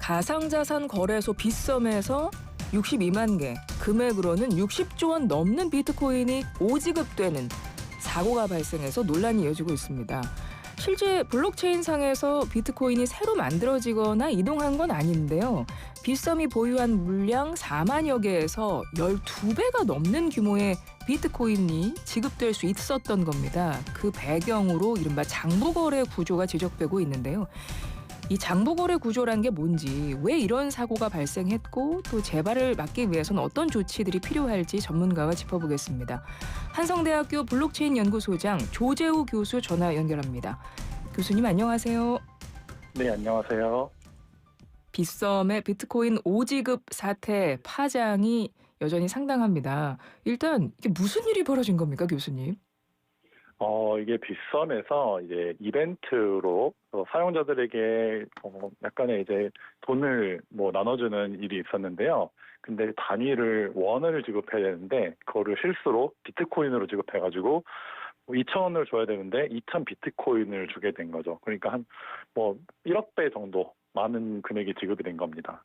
가상자산 거래소 빗썸에서 62만 개, 금액으로는 60조 원 넘는 비트코인이 오지급되는 사고가 발생해서 논란이 이어지고 있습니다. 실제 블록체인상에서 비트코인이 새로 만들어지거나 이동한 건 아닌데요. 빗썸이 보유한 물량 4만여 개에서 12배가 넘는 규모의 비트코인이 지급될 수 있었던 겁니다. 그 배경으로 이른바 장부거래 구조가 지적되고 있는데요. 이 장부거래 구조란 게 뭔지, 왜 이런 사고가 발생했고 또 재발을 막기 위해서는 어떤 조치들이 필요할지 전문가와 짚어보겠습니다. 한성대학교 블록체인 연구소장 조재우 교수 전화 연결합니다. 교수님 안녕하세요. 네, 안녕하세요. 빗썸의 비트코인 오지급 사태 파장이 여전히 상당합니다. 일단 이게 무슨 일이 벌어진 겁니까, 교수님? 이게 빗썸에서 이제 이벤트로 사용자들에게 약간의 이제 돈을 나눠주는 일이 있었는데요. 근데 단위를 원을 지급해야 되는데 그거를 실수로 비트코인으로 지급해가지고 2,000원을 줘야 되는데 2,000 비트코인을 주게 된 거죠. 그러니까 한 1억 배 정도 많은 금액이 지급이 된 겁니다.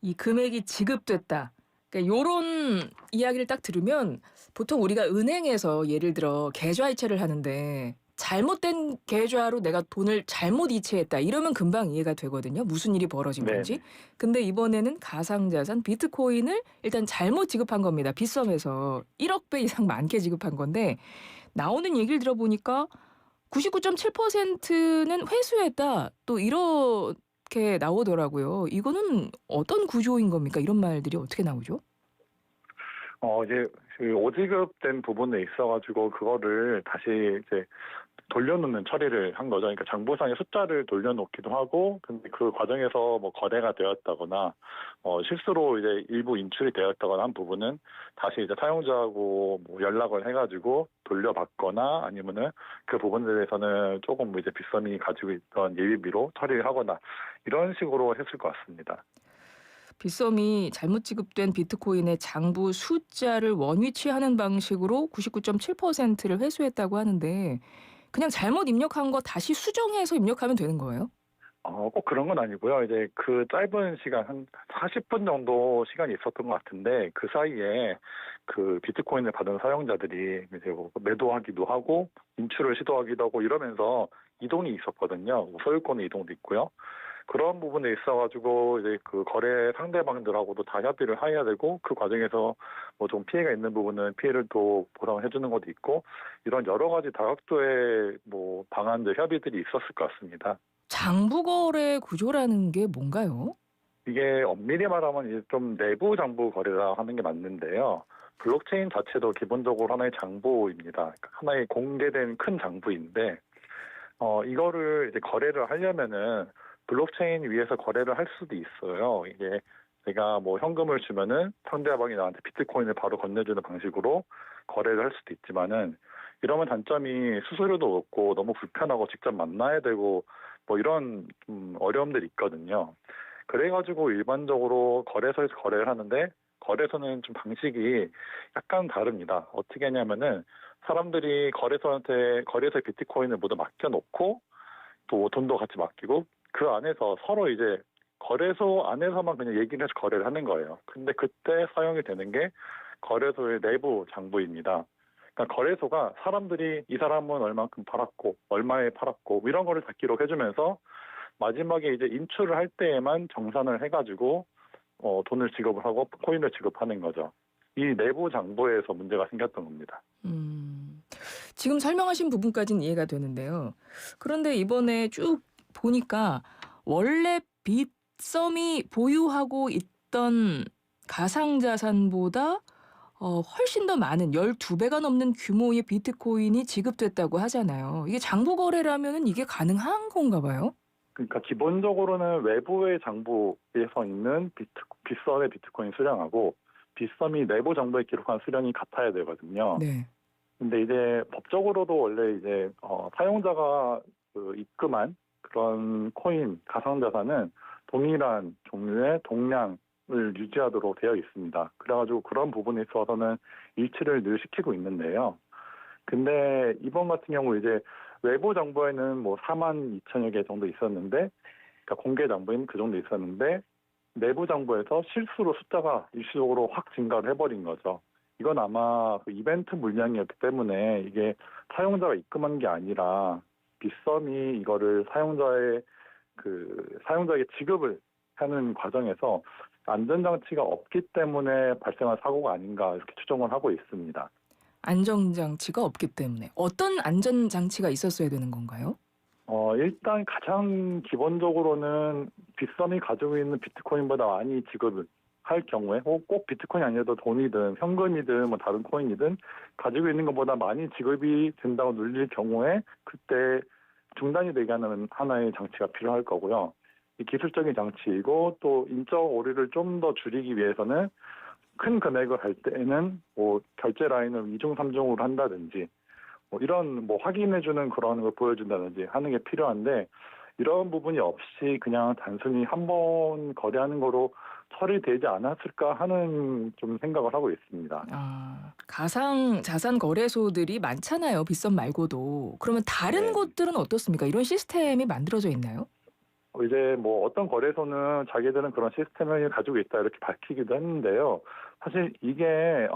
이 금액이 지급됐다. 그러니까 이런 이야기를 딱 들으면 보통 우리가 은행에서 예를 들어 계좌 이체를 하는데 잘못된 계좌로 내가 돈을 잘못 이체했다. 이러면 금방 이해가 되거든요. 무슨 일이 벌어진 네. 건지. 근데 이번에는 가상자산 비트코인을 일단 잘못 지급한 겁니다. 빗썸에서 1억 배 이상 많게 지급한 건데 나오는 얘기를 들어보니까 99.7%는 회수했다. 또 이렇게 나오더라고요. 이거는 어떤 구조인 겁니까? 이런 말들이 어떻게 나오죠? 이제 그 오지급된 부분에 있어가지고 그거를 다시 이제 돌려놓는 처리를 한 거죠. 그러니까 장부상의 숫자를 돌려놓기도 하고, 근데 그 과정에서 거래가 되었다거나, 실수로 이제 일부 인출이 되었다거나 한 부분은 다시 이제 사용자하고 연락을 해가지고 돌려받거나 아니면은 그 부분에 대해서는 조금 이제 빗썸이 가지고 있던 예비비로 처리를 하거나 이런 식으로 했을 것 같습니다. 빗썸이 잘못 지급된 비트코인의 장부 숫자를 원위치하는 방식으로 99.7%를 회수했다고 하는데 그냥 잘못 입력한 거 다시 수정해서 입력하면 되는 거예요? 꼭 그런 건 아니고요. 이제 그 짧은 시간, 한 40분 정도 시간이 있었던 것 같은데, 그 사이에 그 비트코인을 받은 사용자들이 이제 매도하기도 하고, 인출을 시도하기도 하고 이러면서 이동이 있었거든요. 소유권의 이동도 있고요. 그런 부분에 있어가지고 이제 그 거래 상대방들하고도 다 협의를 해야 되고, 그 과정에서 좀 피해가 있는 부분은 피해를 또 보상을 해주는 것도 있고, 이런 여러 가지 다각도의 방안들 협의들이 있었을 것 같습니다. 장부거래 구조라는 게 뭔가요? 이게 엄밀히 말하면 이제 좀 내부 장부 거래라 하는 게 맞는데요. 블록체인 자체도 기본적으로 하나의 장부입니다. 그러니까 하나의 공개된 큰 장부인데, 이거를 이제 거래를 하려면은 블록체인 위에서 거래를 할 수도 있어요. 이게 제가 현금을 주면은 상대방이 나한테 비트코인을 바로 건네주는 방식으로 거래를 할 수도 있지만은, 이러면 단점이 수수료도 없고 너무 불편하고 직접 만나야 되고 이런 좀 어려움들이 있거든요. 그래가지고 일반적으로 거래소에서 거래를 하는데, 거래소는 좀 방식이 약간 다릅니다. 어떻게 하냐면은 사람들이 거래소에 비트코인을 모두 맡겨놓고 또 돈도 같이 맡기고 그 안에서 서로 이제 거래소 안에서만 그냥 얘기를 해서 거래를 하는 거예요. 근데 그때 사용이 되는 게 거래소의 내부 장부입니다. 그러니까 거래소가 사람들이 이 사람은 얼만큼 팔았고 얼마에 팔았고 이런 거를 다 기록해주면서 마지막에 이제 인출을 할 때에만 정산을 해가지고 돈을 지급을 하고 코인을 지급하는 거죠. 이 내부 장부에서 문제가 생겼던 겁니다. 지금 설명하신 부분까지는 이해가 되는데요. 그런데 이번에 쭉 보니까 원래 빗썸이 보유하고 있던 가상자산보다 훨씬 더 많은 12배가 넘는 규모의 비트코인이 지급됐다고 하잖아요. 이게 장부거래라면 이게 가능한 건가 봐요? 그러니까 기본적으로는 외부의 장부에서 있는 빗썸의 비트코인 수량하고 빗썸이 내부 장부에 기록한 수량이 같아야 되거든요. 네. 근데 이제 법적으로도 원래 이제 사용자가 입금한 그런 코인 가상자산은 동일한 종류의 동량을 유지하도록 되어 있습니다. 그래가지고 그런 부분에 있어서는 일치를 늘 시키고 있는데요. 근데 이번 같은 경우 이제 외부 정보에는 4만 2천여 개 정도 있었는데 그러니까 공개 장부에는 그 정도 있었는데 내부 장부에서 실수로 숫자가 일시적으로 확 증가를 해버린 거죠. 이건 아마 그 이벤트 물량이었기 때문에 이게 사용자가 입금한 게 아니라 빗썸이 이거를 사용자에게 지급을 하는 과정에서 안전장치가 없기 때문에 발생한 사고가 아닌가 이렇게 추정을 하고 있습니다. 안전장치가 없기 때문에 어떤 안전장치가 있었어야 되는 건가요? 일단 가장 기본적으로는 빗썸이 가지고 있는 비트코인보다 많이 지급을 할 경우에 꼭 비트코인이 아니어도 돈이든 현금이든 뭐 다른 코인이든 가지고 있는 것보다 많이 지급이 된다고 눌릴 경우에 그때 중단이 되게 하는 하나의 장치가 필요할 거고요. 이 기술적인 장치이고 또 인적 오류를 좀 더 줄이기 위해서는 큰 금액을 할 때에는 뭐 결제 라인을 2중, 3중으로 한다든지 뭐 이런 뭐 확인해주는 그런 걸 보여준다든지 하는 게 필요한데 이런 부분이 없이 그냥 단순히 한 번 거래하는 거로 처리되지 않았을까 하는 좀 생각을 하고 있습니다. 가상 자산 거래소들이 많잖아요. 빗썸 말고도. 그러면 다른 네. 곳들은 어떻습니까? 이런 시스템이 만들어져 있나요? 이제 뭐 어떤 거래소는 자기들은 그런 시스템을 가지고 있다 이렇게 밝히기도 했는데요. 사실 이게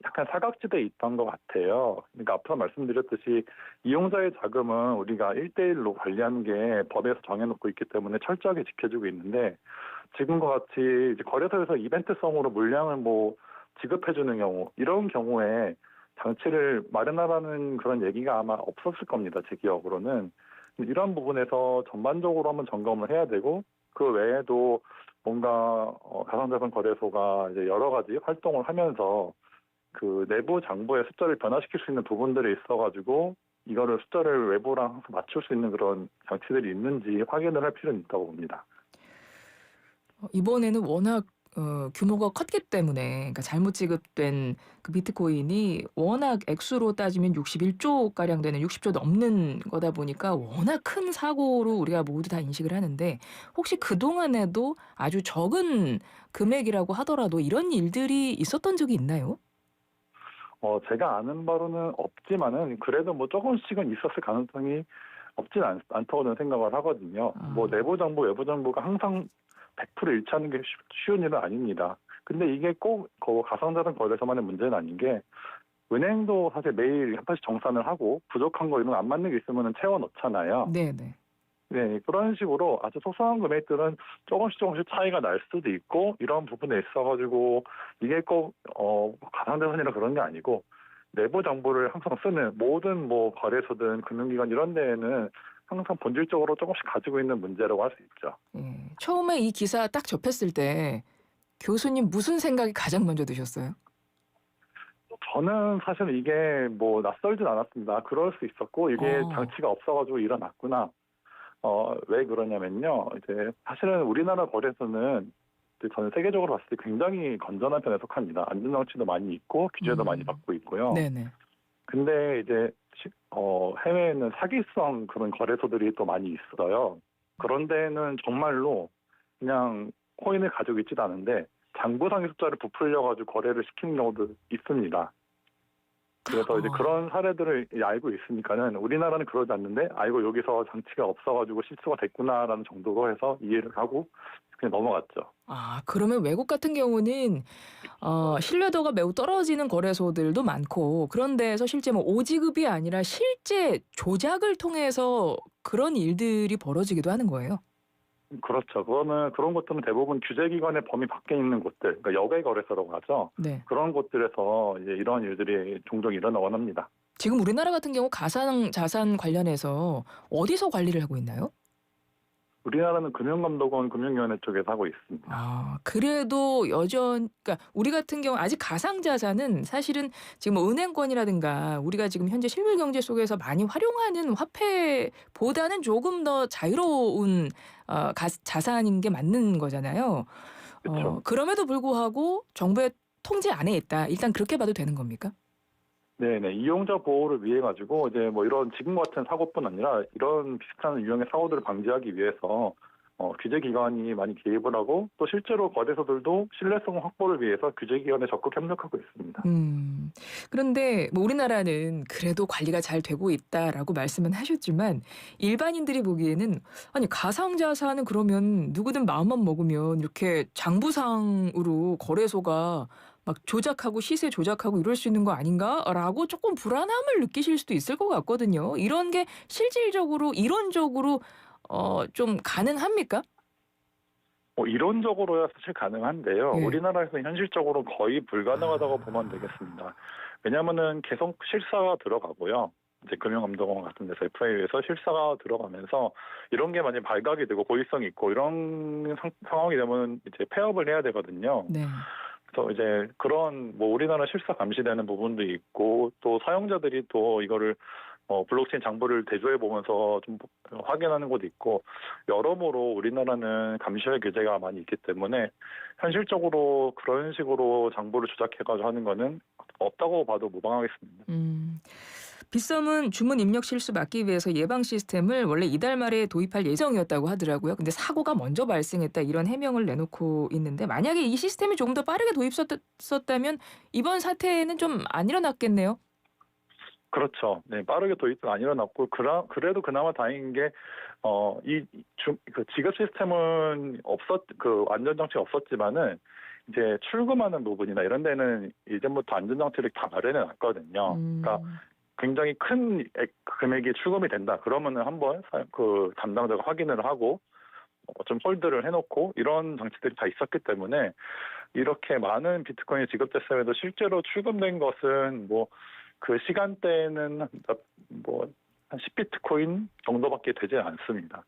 약간 사각지대에 있던 것 같아요. 그러니까 앞서 말씀드렸듯이 이용자의 자금은 우리가 1대1로 관리하는 게 법에서 정해놓고 있기 때문에 철저하게 지켜주고 있는데 지금과 같이 이제 거래소에서 이벤트성으로 물량을 뭐 지급해주는 경우 이런 경우에 장치를 마련하라는 그런 얘기가 아마 없었을 겁니다. 제 기억으로는. 이런 부분에서 전반적으로 한번 점검을 해야 되고 그 외에도 뭔가 가상자산 거래소가 이제 여러 가지 활동을 하면서 그 내부 장부의 숫자를 변화시킬 수 있는 부분들이 있어가지고 이거를 숫자를 외부랑 항상 맞출 수 있는 그런 장치들이 있는지 확인을 할 필요는 있다고 봅니다. 이번에는 워낙 규모가 컸기 때문에 그러니까 잘못 지급된 그 비트코인이 워낙 액수로 따지면 61조 가량 되는 60조 넘는 거다 보니까 워낙 큰 사고로 우리가 모두 다 인식을 하는데 혹시 그동안에도 아주 적은 금액이라고 하더라도 이런 일들이 있었던 적이 있나요? 제가 아는 바로는 없지만은 그래도 뭐 조금씩은 있었을 가능성이 없진 않다고 저는 생각을 하거든요. 뭐 내부 정보, 외부 정보가 항상 100% 일치하는 게 쉬운 일은 아닙니다. 근데 이게 꼭 가상자산 거래소만의 문제는 아닌 게 은행도 사실 매일 한 번씩 정산을 하고 부족한 거 이런 거 안 맞는 게 있으면 채워 넣잖아요. 네네. 네, 그런 식으로 아주 소소한 금액들은 조금씩 차이가 날 수도 있고 이런 부분에 있어가지고 이게 꼭 가상자산이라 그런 게 아니고 내부 정보를 항상 쓰는 모든 뭐 거래소든 금융기관 이런 데에는 항상 본질적으로 조금씩 가지고 있는 문제라고 할 수 있죠. 예. 처음에 이 기사 딱 접했을 때 교수님 무슨 생각이 가장 먼저 드셨어요? 저는 사실 이게 뭐 낯설진 않았습니다. 그럴 수 있었고 이게 어. 장치가 없어가지고 일어났구나. 왜 그러냐면요. 이제 사실은 우리나라 거래소는 이제 저는 세계적으로 봤을 때 굉장히 건전한 편에 속합니다. 안전장치도 많이 있고 규제도 많이 받고 있고요. 네네. 근데 이제 해외에는 사기성 그런 거래소들이 또 많이 있어요. 그런 데는 정말로 그냥 코인을 가지고 있지도 않은데 장부상의 숫자를 부풀려가지고 거래를 시키는 경우도 있습니다. 그래서 이제 그런 사례들을 알고 있으니까는 우리나라는 그러지 않는데 이거 여기서 장치가 없어가지고 실수가 됐구나라는 정도로 해서 이해를 하고 그냥 넘어갔죠. 그러면 외국 같은 경우는 신뢰도가 매우 떨어지는 거래소들도 많고 그런 데에서 실제 뭐 오지급이 아니라 실제 조작을 통해서 그런 일들이 벌어지기도 하는 거예요. 그렇죠. 그런 것들은 대부분 규제기관의 범위 밖에 있는 곳들, 그러니까 여객 거래소라고 하죠. 네. 그런 곳들에서 이제 이런 일들이 종종 일어나곤 합니다. 지금 우리나라 같은 경우 가상 자산 관련해서 어디서 관리를 하고 있나요? 우리나라는 금융감독원 금융위원회 쪽에서 하고 있습니다. 그래도 그러니까 우리 같은 경우 아직 가상자산은 사실은 지금 뭐 은행권이라든가 우리가 지금 현재 실물 경제 속에서 많이 활용하는 화폐보다는 조금 더 자유로운 자산인 게 맞는 거잖아요. 그렇죠. 그럼에도 불구하고 정부의 통제 안에 있다. 일단 그렇게 봐도 되는 겁니까? 네네. 이용자 보호를 위해 가지고 이제 뭐 이런 지금 같은 사고뿐 아니라 이런 비슷한 유형의 사고들을 방지하기 위해서 규제 기관이 많이 개입을 하고 또 실제로 거래소들도 신뢰성 확보를 위해서 규제 기관에 적극 협력하고 있습니다. 그런데 뭐 우리나라는 그래도 관리가 잘 되고 있다라고 말씀은 하셨지만 일반인들이 보기에는 아니 가상자산은 그러면 누구든 마음만 먹으면 이렇게 장부상으로 거래소가 막 조작하고 시세 조작하고 이럴 수 있는 거 아닌가라고 조금 불안함을 느끼실 수도 있을 것 같거든요. 이런 게 실질적으로 이론적으로 좀 가능합니까? 이론적으로야 사실 가능한데요. 예. 우리나라에서는 현실적으로 거의 불가능하다고 보면 아. 되겠습니다. 왜냐하면은 계속 실사가 들어가고요. 이제 금융감독원 같은 데서 FA에서 실사가 들어가면서 이런 게 만약 발각이 되고 고의성이 있고 이런 상황이 되면 이제 폐업을 해야 되거든요. 네. 그래서 이제 그런 뭐 우리나라 실사 감시되는 부분도 있고 또 사용자들이 또 이거를 블록체인 장부를 대조해 보면서 좀 확인하는 것도 있고 여러모로 우리나라는 감시할 규제가 많이 있기 때문에 현실적으로 그런 식으로 장부를 조작해가지고 하는 거는 없다고 봐도 무방하겠습니다. 빗썸은 주문 입력 실수 막기 위해서 예방 시스템을 원래 이달 말에 도입할 예정이었다고 하더라고요. 근데 사고가 먼저 발생했다 이런 해명을 내놓고 있는데 만약에 이 시스템이 조금 더 빠르게 도입됐었다면 이번 사태는 좀 안 일어났겠네요. 그렇죠. 네, 빠르게 도입은 안 일어났고 그래도 그나마 다행인 게 그 지급 시스템은 안전장치 없었지만은 이제 출금하는 부분이나 이런 데는 이전부터 안전장치를 다 마련해 놨거든요. 그러니까 굉장히 큰 금액이 출금이 된다. 그러면은 한번 그 담당자가 확인을 하고 좀 홀드를 해놓고 이런 장치들이 다 있었기 때문에 이렇게 많은 비트코인이 지급됐음에도 실제로 출금된 것은 뭐 그 시간대에는 한 10비트코인 정도밖에 되지 않습니다.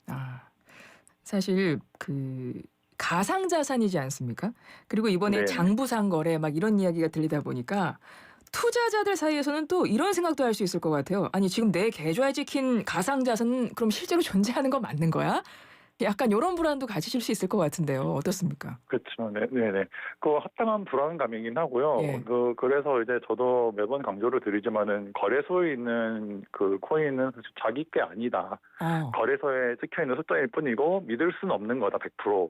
사실 그 가상자산이지 않습니까? 그리고 이번에 네. 장부상 거래 막 이런 이야기가 들리다 보니까 투자자들 사이에서는 또 이런 생각도 할 수 있을 것 같아요. 아니 지금 내 계좌에 찍힌 가상자산은 그럼 실제로 존재하는 거 맞는 거야? 약간 이런 불안도 가지실 수 있을 것 같은데요. 어떻습니까? 그렇죠. 네네. 그 합당한 불안감이긴 하고요. 예. 그래서 이제 저도 매번 강조를 드리지만은 거래소에 있는 그 코인은 사실 자기 게 아니다. 거래소에 찍혀 있는 숫자일 뿐이고 믿을 수는 없는 거다. 100%.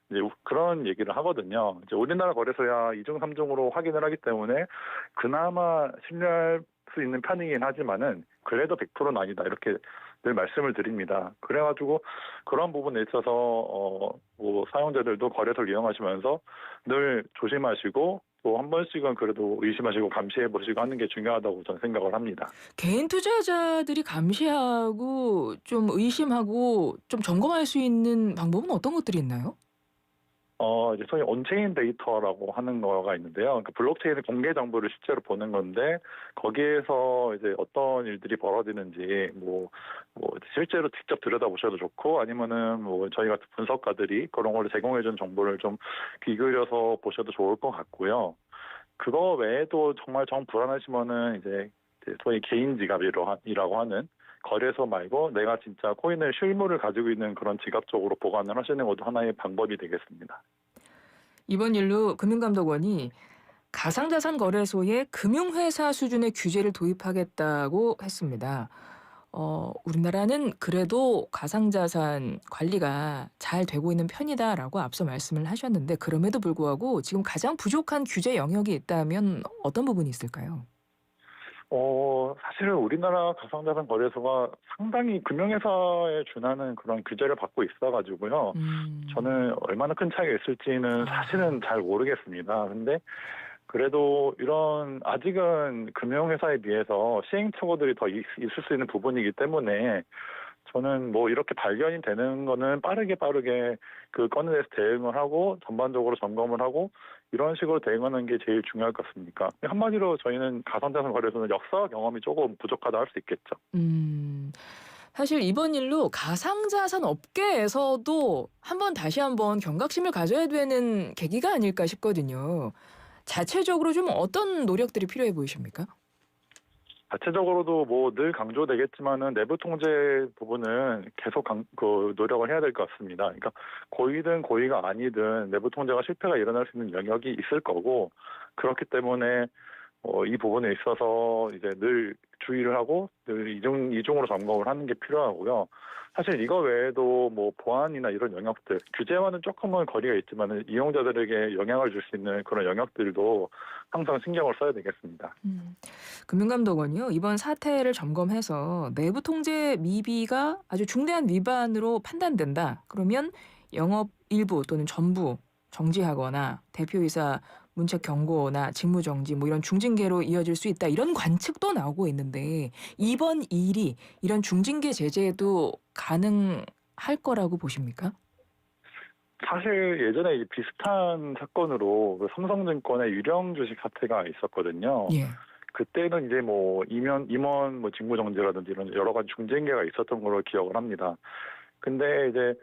이제 그런 얘기를 하거든요. 이제 우리나라 거래소야 2중, 3중으로 확인을 하기 때문에 그나마 신뢰할 수 있는 편이긴 하지만은 그래도 100%는 아니다. 이렇게 늘 말씀을 드립니다. 그래가지고 그런 부분에 있어서 뭐 사용자들도 거래소를 이용하시면서 늘 조심하시고 또 한 번씩은 그래도 의심하시고 감시해 보시고 하는 게 중요하다고 저는 생각을 합니다. 개인 투자자들이 감시하고 좀 의심하고 좀 점검할 수 있는 방법은 어떤 것들이 있나요? 이제 소위 온체인 데이터라고 하는 거가 있는데요. 그러니까 블록체인의 공개 정보를 실제로 보는 건데 거기에서 이제 어떤 일들이 벌어지는지 뭐 실제로 직접 들여다보셔도 좋고 아니면은 뭐 저희 같은 분석가들이 그런 걸 제공해준 정보를 좀 귀 기울여서 보셔도 좋을 것 같고요. 그거 외에도 정말 정 불안하시면은 이제 소위 개인 지갑이라고 하는 거래소 말고 내가 진짜 코인을 실물을 가지고 있는 그런 지갑 쪽으로 보관을 하시는 것도 하나의 방법이 되겠습니다. 이번 일로 금융감독원이 가상자산 거래소에 금융회사 수준의 규제를 도입하겠다고 했습니다. 우리나라는 그래도 가상자산 관리가 잘 되고 있는 편이다라고 앞서 말씀을 하셨는데 그럼에도 불구하고 지금 가장 부족한 규제 영역이 있다면 어떤 부분이 있을까요? 사실은 우리나라 가상자산 거래소가 상당히 금융회사에 준하는 그런 규제를 받고 있어가지고요. 저는 얼마나 큰 차이가 있을지는 사실은 잘 모르겠습니다. 근데 그래도 이런 아직은 금융회사에 비해서 시행착오들이 더 있을 수 있는 부분이기 때문에 저는 뭐 이렇게 발견이 되는 거는 빠르게 그 건에 대해서 대응을 하고 전반적으로 점검을 하고 이런 식으로 대응하는 게 제일 중요할 것 같습니까? 한마디로 저희는 가상자산 거래소는 역사 경험이 조금 부족하다 할 수 있겠죠. 사실 이번 일로 가상자산 업계에서도 다시 한번 경각심을 가져야 되는 계기가 아닐까 싶거든요. 자체적으로 좀 어떤 노력들이 필요해 보이십니까? 자체적으로도 뭐 늘 강조되겠지만은 내부 통제 부분은 계속 노력을 해야 될 것 같습니다. 그러니까 고의든 고의가 아니든 내부 통제가 실패가 일어날 수 있는 영역이 있을 거고 그렇기 때문에 이 부분에 있어서 이제 늘 주의를 하고 늘 이중으로 점검을 하는 게 필요하고요. 사실 이거 외에도 뭐 보안이나 이런 영역들, 규제와는 조금은 거리가 있지만 이용자들에게 영향을 줄 수 있는 그런 영역들도 항상 신경을 써야 되겠습니다. 금융감독원이요. 이번 사태를 점검해서 내부 통제 미비가 아주 중대한 위반으로 판단된다. 그러면 영업 일부 또는 전부 정지하거나 대표이사 문책 경고나 직무 정지 뭐 이런 중징계로 이어질 수 있다. 이런 관측도 나오고 있는데 이번 일이 이런 중징계 제재에도 가능할 거라고 보십니까? 사실 예전에 이 비슷한 사건으로 그 삼성증권의 유령 주식 사태가 있었거든요. 예. 그때는 이제 뭐 임원 뭐 직무정지라든지 이런 여러 가지 중징계가 있었던 걸로 기억을 합니다. 근데 이제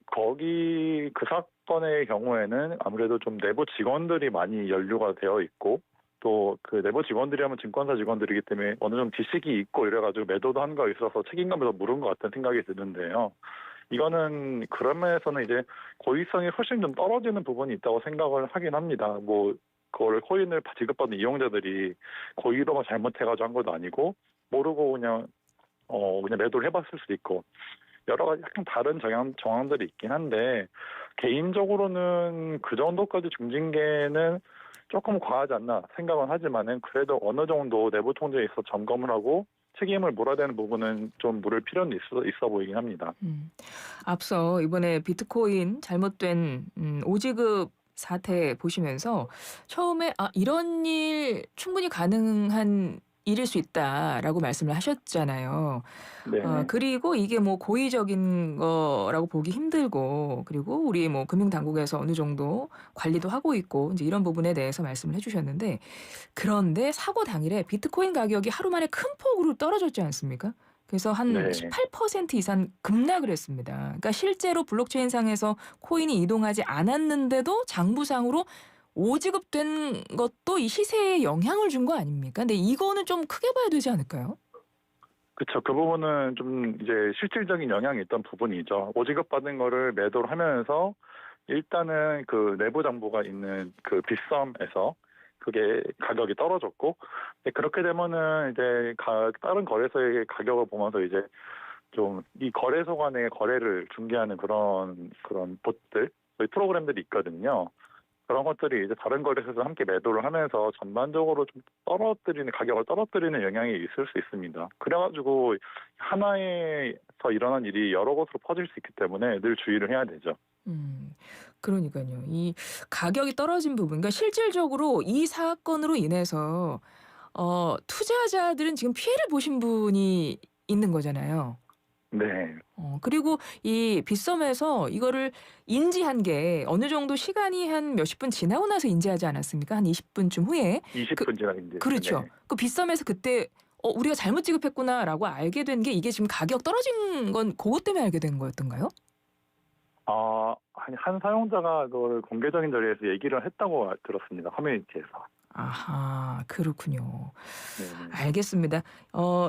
거기 그 사건의 경우에는 아무래도 좀 내부 직원들이 많이 연루가 되어 있고 또 그 내부 직원들이라면 증권사 직원들이기 때문에 어느 정도 지식이 있고 이래가지고 매도도 한 거 있어서 책임감을 더 물은 것 같은 생각이 드는데요. 이거는 그런 면에서는 이제 고의성이 훨씬 좀 떨어지는 부분이 있다고 생각을 하긴 합니다. 뭐 그걸 코인을 지급받는 이용자들이 고의로만 잘못해가지고 한 것도 아니고 모르고 그냥 매도를 해봤을 수도 있고 여러 가지 약간 다른 정황들이 있긴 한데 개인적으로는 그 정도까지 중징계는 조금 과하지 않나 생각은 하지만은 그래도 어느 정도 내부 통제에 있어 점검을 하고 책임을 물어야 되는 부분은 좀 물을 필요는 있어 보이긴 합니다. 앞서 이번에 비트코인 잘못된 오지급 사태 보시면서 처음에 이런 일 충분히 가능한 일일 수 있다라고 말씀을 하셨잖아요. 네. 그리고 이게 뭐 고의적인 거라고 보기 힘들고 그리고 우리 뭐 금융당국에서 어느 정도 관리도 하고 있고 이제 이런 부분에 대해서 말씀을 해주셨는데 그런데 사고 당일에 비트코인 가격이 하루 만에 큰 폭으로 떨어졌지 않습니까? 그래서 한 네. 18% 이상 급락을 했습니다. 그러니까 실제로 블록체인상에서 코인이 이동하지 않았는데도 장부상으로 오지급된 것도 이 시세에 영향을 준 거 아닙니까? 근데 이거는 좀 크게 봐야 되지 않을까요? 그렇죠. 그 부분은 좀 이제 실질적인 영향이 있던 부분이죠. 오지급 받은 거를 매도를 하면서 일단은 그 내부 정보가 있는 그 빗썸에서 그게 가격이 떨어졌고 그렇게 되면은 이제 다른 거래소의 가격을 보면서 이제 좀 이 거래소 간의 거래를 중개하는 그런 봇들, 저희 프로그램들이 있거든요. 그런 것들이 이제 다른 거래소에서 함께 매도를 하면서 전반적으로 좀 가격을 떨어뜨리는 영향이 있을 수 있습니다. 그래가지고 하나에서 일어난 일이 여러 곳으로 퍼질 수 있기 때문에 늘 주의를 해야 되죠. 그러니까요. 이 가격이 떨어진 부분, 그러니까 실질적으로 이 사건으로 인해서 투자자들은 지금 피해를 보신 분이 있는 거잖아요. 네. 그리고 이 빗썸에서 이거를 인지한 게 어느 정도 시간이 한 몇십 분 지나고 나서 인지하지 않았습니까? 한 20분쯤 후에. 20분 지나긴데. 그렇죠. 네. 그 빗썸에서 그때 우리가 잘못 지급했구나라고 알게 된 게 이게 지금 가격 떨어진 건 그것 때문에 알게 된 거였던가요? 한 사용자가 그걸 공개적인 자리에서 얘기를 했다고 들었습니다. 커뮤니티에서. 아하, 그렇군요. 네네. 알겠습니다.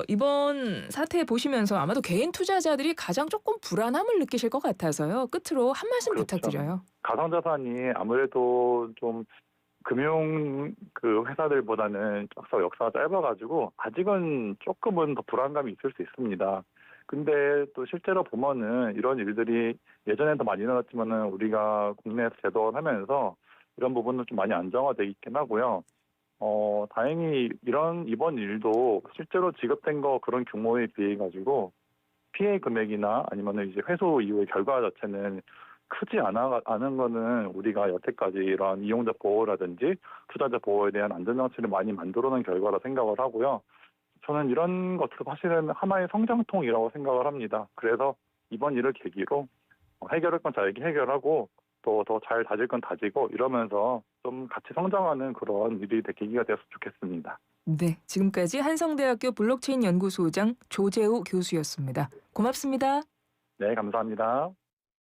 이번 사태 보시면서 아마도 개인 투자자들이 가장 조금 불안함을 느끼실 것 같아서요. 끝으로 한 말씀 그렇죠. 부탁드려요. 가상자산이 아무래도 좀 금융 그 회사들보다는 역사가 짧아가지고 아직은 조금은 더 불안감이 있을 수 있습니다. 근데 또 실제로 보면은 이런 일들이 예전에도 많이 일어났지만은 우리가 국내에서 제도화하면서 이런 부분은 좀 많이 안정화돼 있긴 하고요. 다행히 이번 일도 실제로 지급된 거 그런 규모에 비해 가지고 피해 금액이나 아니면은 이제 회수 이후의 결과 자체는 크지 않은 거는 우리가 여태까지 이런 이용자 보호라든지 투자자 보호에 대한 안전장치를 많이 만들어 놓은 결과라 생각을 하고요. 저는 이런 것도 사실은 하나의 성장통이라고 생각을 합니다. 그래서 이번 일을 계기로 해결할 건 잘 해결하고 또 더 잘 다질 건 다지고 이러면서 좀 같이 성장하는 그런 일이 계기가 되었으면 좋겠습니다. 네, 지금까지 한성대학교 블록체인 연구소장 조재우 교수였습니다. 고맙습니다. 네, 감사합니다.